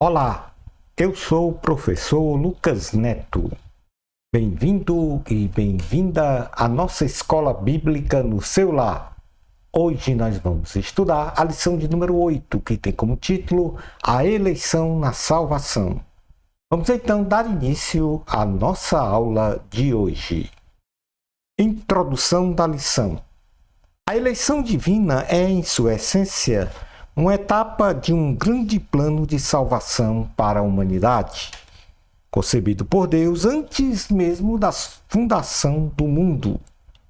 Olá, eu sou o professor Lucas Neto. Bem-vindo e bem-vinda à nossa escola bíblica no seu lar. Hoje nós vamos estudar a lição de número 8, que tem como título A Eleição na Salvação. Vamos então dar início à nossa aula de hoje. Introdução da lição. A eleição divina é, em sua essência, uma etapa de um grande plano de salvação para a humanidade, concebido por Deus antes mesmo da fundação do mundo,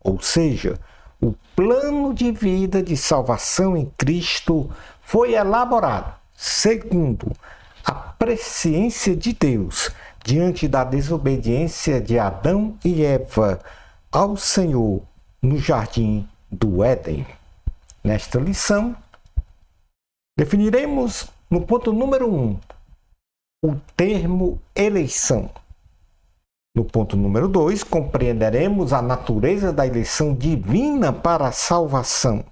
ou seja, o plano de vida de salvação em Cristo foi elaborado segundo a presciência de Deus diante da desobediência de Adão e Eva ao Senhor no jardim do Éden. Nesta lição, definiremos no ponto número 1 o termo eleição. No ponto número 2, compreenderemos a natureza da eleição divina para a salvação.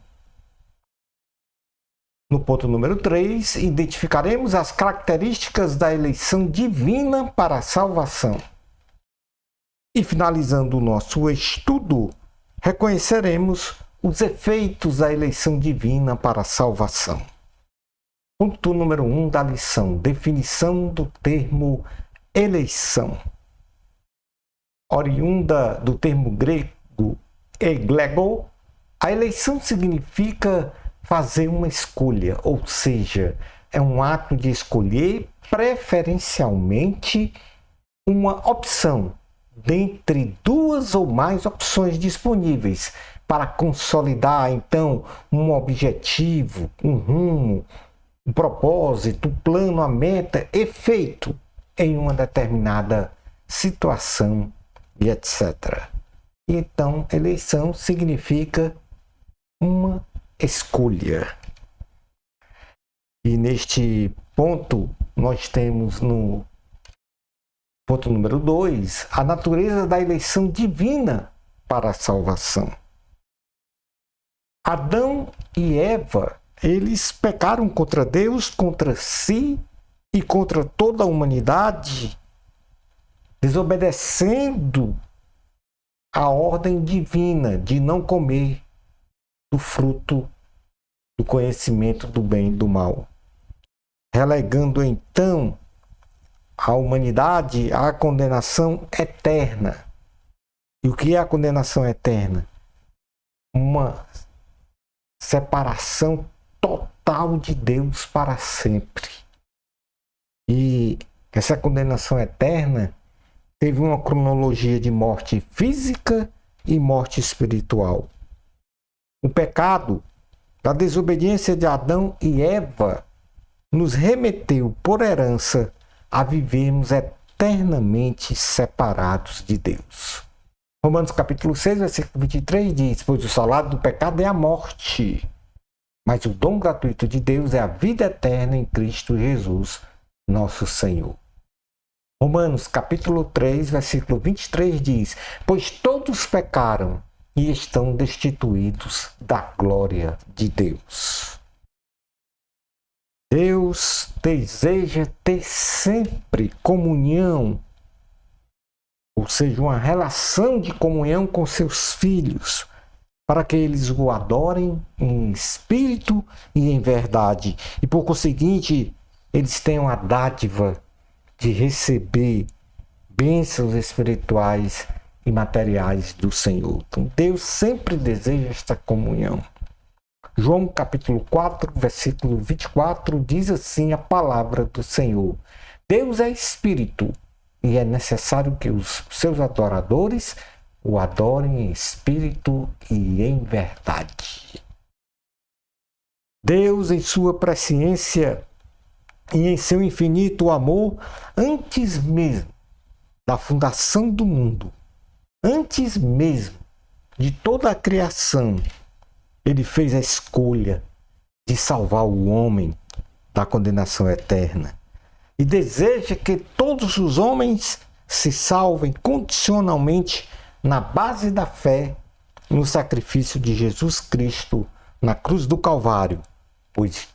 No ponto número 3, identificaremos as características da eleição divina para a salvação. E finalizando o nosso estudo, reconheceremos os efeitos da eleição divina para a salvação. Ponto número 1 da lição, definição do termo eleição. Oriunda do termo grego eglego, a eleição significa fazer uma escolha, ou seja, é um ato de escolher preferencialmente uma opção dentre duas ou mais opções disponíveis para consolidar, então, um objetivo, um rumo, um propósito, um plano, a meta, efeito em uma determinada situação e etc. Então, eleição significa uma escolha. E neste ponto, nós temos no ponto número 2, a natureza da eleição divina para a salvação. Adão e Eva, eles pecaram contra Deus, contra si e contra toda a humanidade, desobedecendo a ordem divina de não comer do fruto do conhecimento do bem e do mal, relegando então a humanidade à condenação eterna. E o que é a condenação eterna? Uma separação total de Deus para sempre. E essa condenação eterna teve uma cronologia de morte física e morte espiritual. O pecado da desobediência de Adão e Eva nos remeteu por herança a vivermos eternamente separados de Deus. Romanos capítulo 6, versículo 23 diz: pois o salário do pecado é a morte, mas o dom gratuito de Deus é a vida eterna em Cristo Jesus, nosso Senhor. Romanos capítulo 3, versículo 23 diz: pois todos pecaram e estão destituídos da glória de Deus. Deus deseja ter sempre comunhão, ou seja, uma relação de comunhão com seus filhos, para que eles o adorem em espírito e em verdade. E por conseguinte, eles tenham a dádiva de receber bênçãos espirituais e materiais do Senhor. Então, Deus sempre deseja esta comunhão. João capítulo 4, versículo 24, diz assim a palavra do Senhor: Deus é espírito, e é necessário que os seus adoradores o adorem em espírito e em verdade. Deus, em sua presciência e em seu infinito amor, antes mesmo da fundação do mundo, antes mesmo de toda a criação, ele fez a escolha de salvar o homem da condenação eterna. E deseja que todos os homens se salvem condicionalmente na base da fé no sacrifício de Jesus Cristo na cruz do Calvário, pois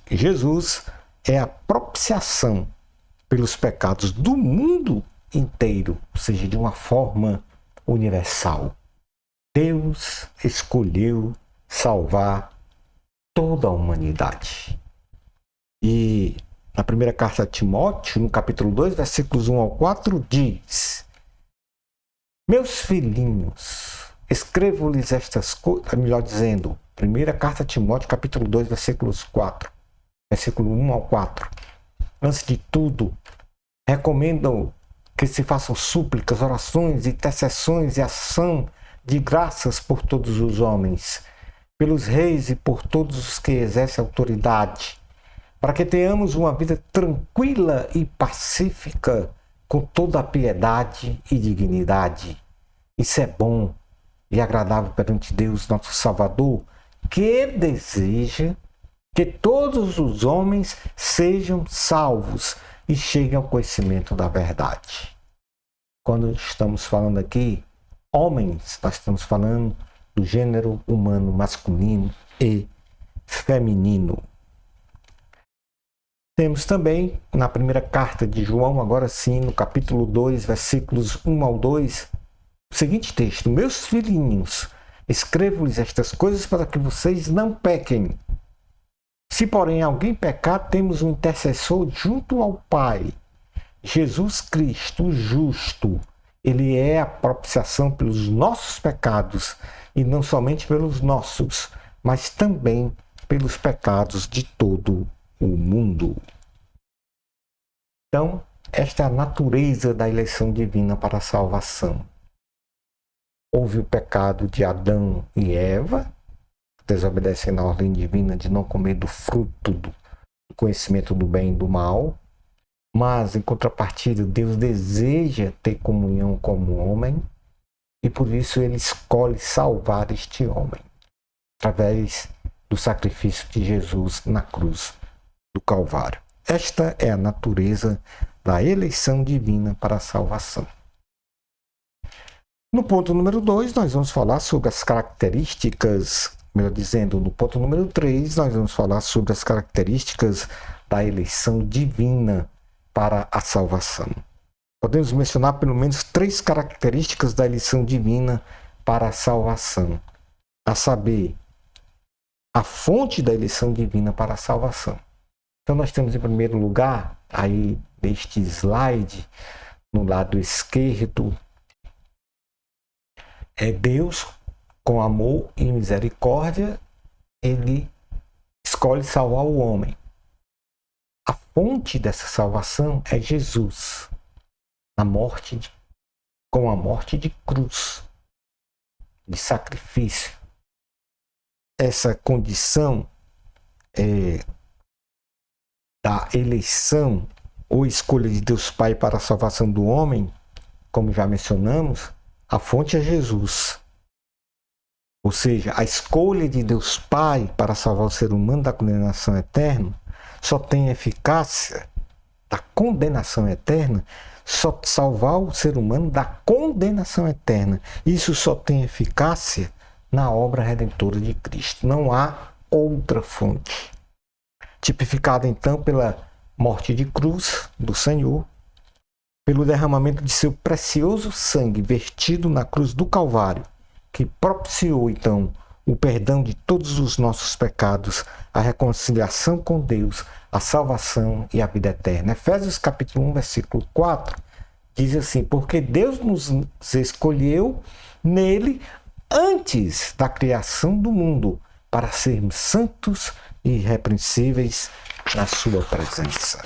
Jesus é a propiciação pelos pecados do mundo inteiro, ou seja, de uma forma universal. Deus escolheu salvar toda a humanidade. E na primeira carta a Timóteo, no capítulo 2, versículos 1 ao 4, diz: Meus filhinhos, escrevo-lhes estas coisas, melhor dizendo, primeira carta a Timóteo, capítulo 2, versículos 4, versículo 1 ao 4. Antes de tudo, recomendam que se façam súplicas, orações, intercessões e ação de graças por todos os homens, pelos reis e por todos os que exercem autoridade, para que tenhamos uma vida tranquila e pacífica, com toda a piedade e dignidade. Isso é bom e agradável perante Deus, nosso Salvador, que deseja que todos os homens sejam salvos e cheguem ao conhecimento da verdade. Quando estamos falando aqui, homens, nós estamos falando do gênero humano masculino e feminino. Temos também, na primeira carta de João, agora sim, no capítulo 2, versículos 1 ao 2, o seguinte texto: Meus filhinhos, escrevo-lhes estas coisas para que vocês não pequem. Se, porém, alguém pecar, temos um intercessor junto ao Pai, Jesus Cristo, o justo. Ele é a propiciação pelos nossos pecados, e não somente pelos nossos, mas também pelos pecados de todo o mundo. Então, esta é a natureza da eleição divina para a salvação. Houve o pecado de Adão e Eva, desobedecendo a ordem divina de não comer do fruto do conhecimento do bem e do mal. Mas, em contrapartida, Deus deseja ter comunhão com o homem e, por isso, ele escolhe salvar este homem através do sacrifício de Jesus na cruz do Calvário. Esta é a natureza da eleição divina para a salvação. No ponto número 2, nós vamos falar sobre as características, melhor dizendo, no ponto número 3, nós vamos falar sobre as características da eleição divina para a salvação. Podemos mencionar pelo menos 3 características da eleição divina para a salvação, a saber, a fonte da eleição divina para a salvação. Então nós temos em primeiro lugar, aí neste slide, no lado esquerdo, é Deus, com amor e misericórdia, ele escolhe salvar o homem. A fonte dessa salvação é Jesus, com a morte de cruz, de sacrifício. Essa condição da eleição ou escolha de Deus Pai para a salvação do homem, como já mencionamos, a fonte é Jesus. Ou seja, a escolha de Deus Pai para salvar o ser humano da condenação eterna só tem eficácia da condenação eterna, só salvar o ser humano da condenação eterna. Isso só tem eficácia na obra redentora de Cristo. Não há outra fonte. Tipificada então pela morte de cruz do Senhor, pelo derramamento de seu precioso sangue vertido na cruz do Calvário, que propiciou então o perdão de todos os nossos pecados, a reconciliação com Deus, a salvação e a vida eterna. Efésios capítulo 1, versículo 4, diz assim: porque Deus nos escolheu nele antes da criação do mundo, para sermos santos e irrepreensíveis na sua presença.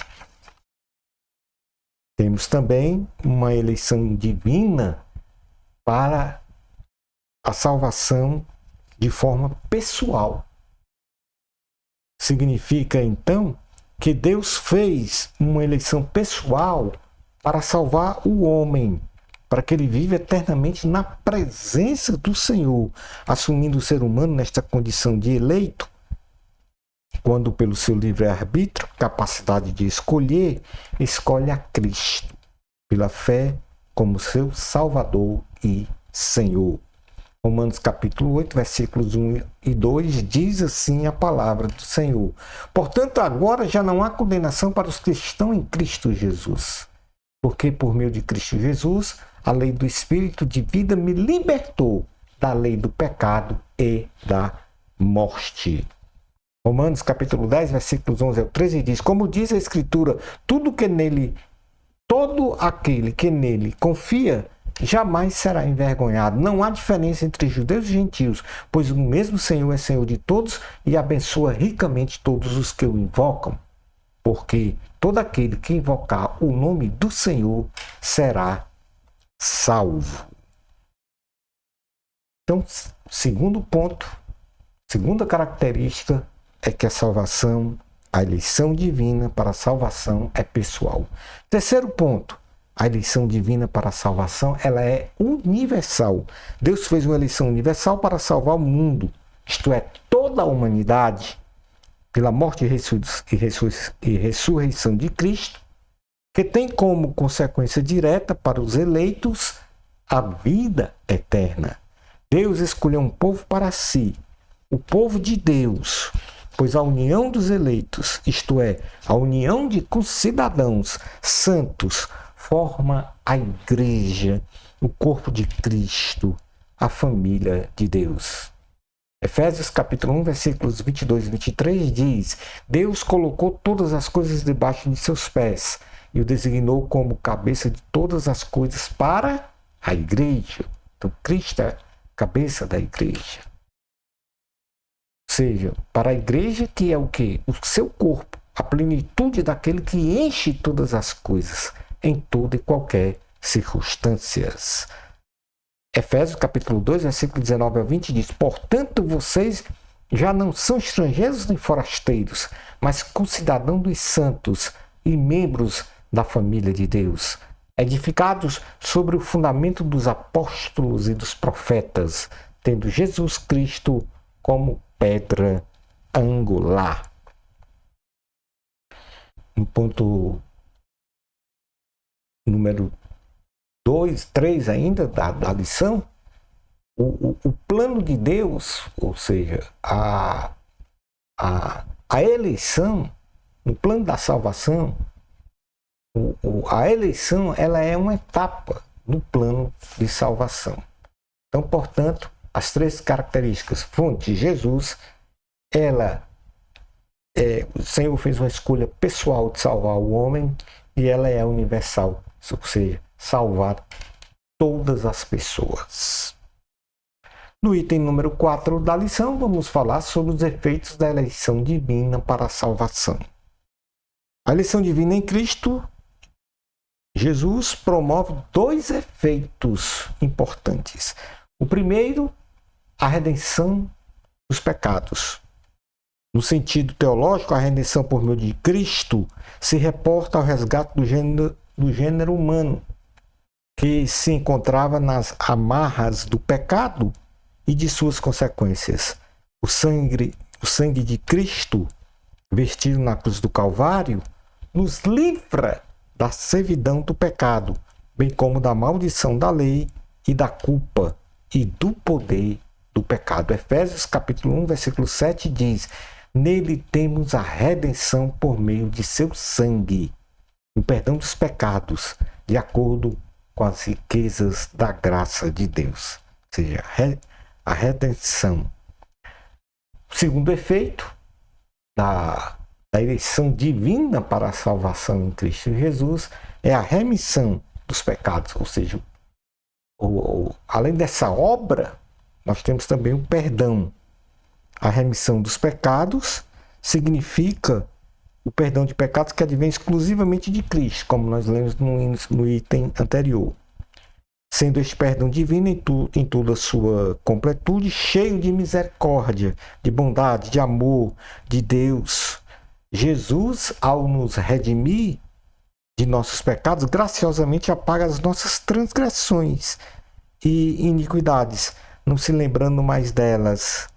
Temos também uma eleição divina para a salvação de forma pessoal. Significa, então, que Deus fez uma eleição pessoal para salvar o homem, para que ele viva eternamente na presença do Senhor, assumindo o ser humano nesta condição de eleito, quando pelo seu livre-arbítrio, capacidade de escolher, escolhe a Cristo, pela fé como seu Salvador e Senhor. Romanos capítulo 8, versículos 1 e 2, diz assim a palavra do Senhor. Portanto, agora já não há condenação para os que estão em Cristo Jesus. Porque por meio de Cristo Jesus, a lei do Espírito de vida me libertou da lei do pecado e da morte. Romanos capítulo 10, versículos 11 ao 13 diz, como diz a Escritura, todo aquele que nele confia jamais será envergonhado. Não há diferença entre judeus e gentios, pois o mesmo Senhor é Senhor de todos e abençoa ricamente todos os que o invocam. Porque todo aquele que invocar o nome do Senhor será salvo. Então, segundo ponto, segunda característica é que a salvação, a eleição divina para a salvação é pessoal. Terceiro ponto, a eleição divina para a salvação, ela é universal. Deus fez uma eleição universal para salvar o mundo, isto é, toda a humanidade, pela morte e ressurreição de Cristo, que tem como consequência direta para os eleitos a vida eterna. Deus escolheu um povo para si, o povo de Deus, pois a união dos eleitos, isto é, a união de concidadãos santos, forma a igreja, o corpo de Cristo, a família de Deus. Efésios capítulo 1, versículos 22 e 23 diz, Deus colocou todas as coisas debaixo de seus pés e o designou como cabeça de todas as coisas para a igreja. Então, Cristo é a cabeça da igreja. Ou seja, para a igreja que é o quê? O seu corpo, a plenitude daquele que enche todas as coisas, em toda e qualquer circunstâncias. Efésios capítulo 2, versículo 19 a 20 diz, portanto, vocês já não são estrangeiros nem forasteiros, mas concidadãos dos santos e membros da família de Deus, edificados sobre o fundamento dos apóstolos e dos profetas, tendo Jesus Cristo como pedra angular. Um ponto número 2, 3 ainda da lição, o plano de Deus, ou seja, a eleição, no plano da salvação, a eleição ela é uma etapa no plano de salvação. Então, portanto, as três características, fonte, Jesus, o Senhor fez uma escolha pessoal de salvar o homem e ela é universal, ou seja, salvar todas as pessoas. No item número 4 da lição, vamos falar sobre os efeitos da eleição divina para a salvação. A eleição divina em Cristo Jesus promove dois efeitos importantes. O primeiro, a redenção dos pecados. No sentido teológico, a redenção por meio de Cristo se reporta ao resgate do gênero humano, que se encontrava nas amarras do pecado e de suas consequências. O sangue de Cristo, vertido na cruz do Calvário, nos livra da servidão do pecado, bem como da maldição da lei e da culpa e do poder do pecado. Efésios capítulo 1, versículo 7 diz, nele temos a redenção por meio de seu sangue, o perdão dos pecados, de acordo com as riquezas da graça de Deus. Ou seja, a redenção. O segundo efeito da eleição divina para a salvação em Cristo Jesus é a remissão dos pecados, ou seja, além dessa obra, nós temos também o perdão. A remissão dos pecados significa o perdão de pecados que advém exclusivamente de Cristo, como nós lemos no item anterior. Sendo este perdão divino em toda a sua completude, cheio de misericórdia, de bondade, de amor de Deus. Jesus, ao nos redimir de nossos pecados, graciosamente apaga as nossas transgressões e iniquidades, não se lembrando mais delas.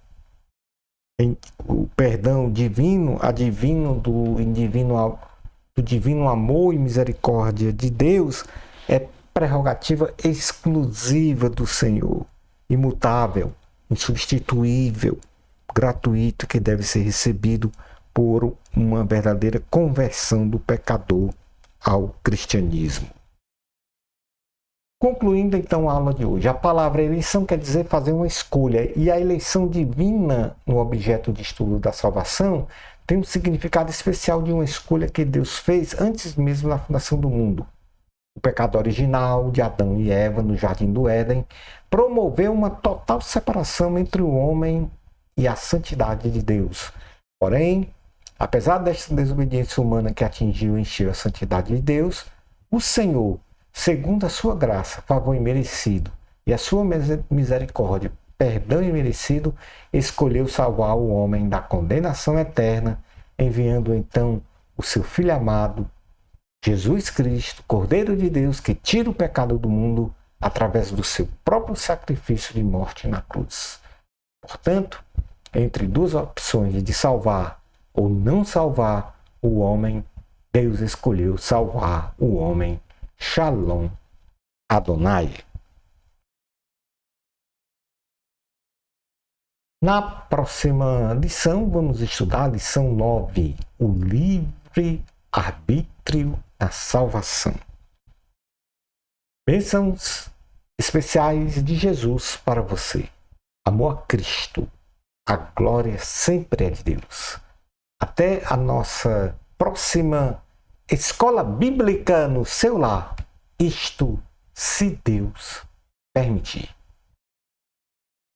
O perdão divino, advindo do divino amor e misericórdia de Deus, é prerrogativa exclusiva do Senhor. imutável, insubstituível, gratuito, que deve ser recebido por uma verdadeira conversão do pecador ao cristianismo. Concluindo então a aula de hoje, a palavra eleição quer dizer fazer uma escolha, e a eleição divina no objeto de estudo da salvação tem um significado especial de uma escolha que Deus fez antes mesmo da fundação do mundo. O pecado original de Adão e Eva no Jardim do Éden promoveu uma total separação entre o homem e a santidade de Deus. Porém, apesar desta desobediência humana que atingiu e encheu a santidade de Deus, o Senhor, segundo a sua graça, favor imerecido, e a sua misericórdia, perdão imerecido, escolheu salvar o homem da condenação eterna, enviando então o seu Filho amado, Jesus Cristo, Cordeiro de Deus, que tira o pecado do mundo através do seu próprio sacrifício de morte na cruz. Portanto, entre duas opções de salvar ou não salvar o homem, Deus escolheu salvar o homem. Shalom Adonai. Na próxima lição, vamos estudar a lição 9, o livre-arbítrio da salvação. Bênçãos especiais de Jesus para você. Amor a Cristo. A glória sempre é de Deus. Até a nossa próxima Escola Bíblica no seu lar. Isto, se Deus permitir.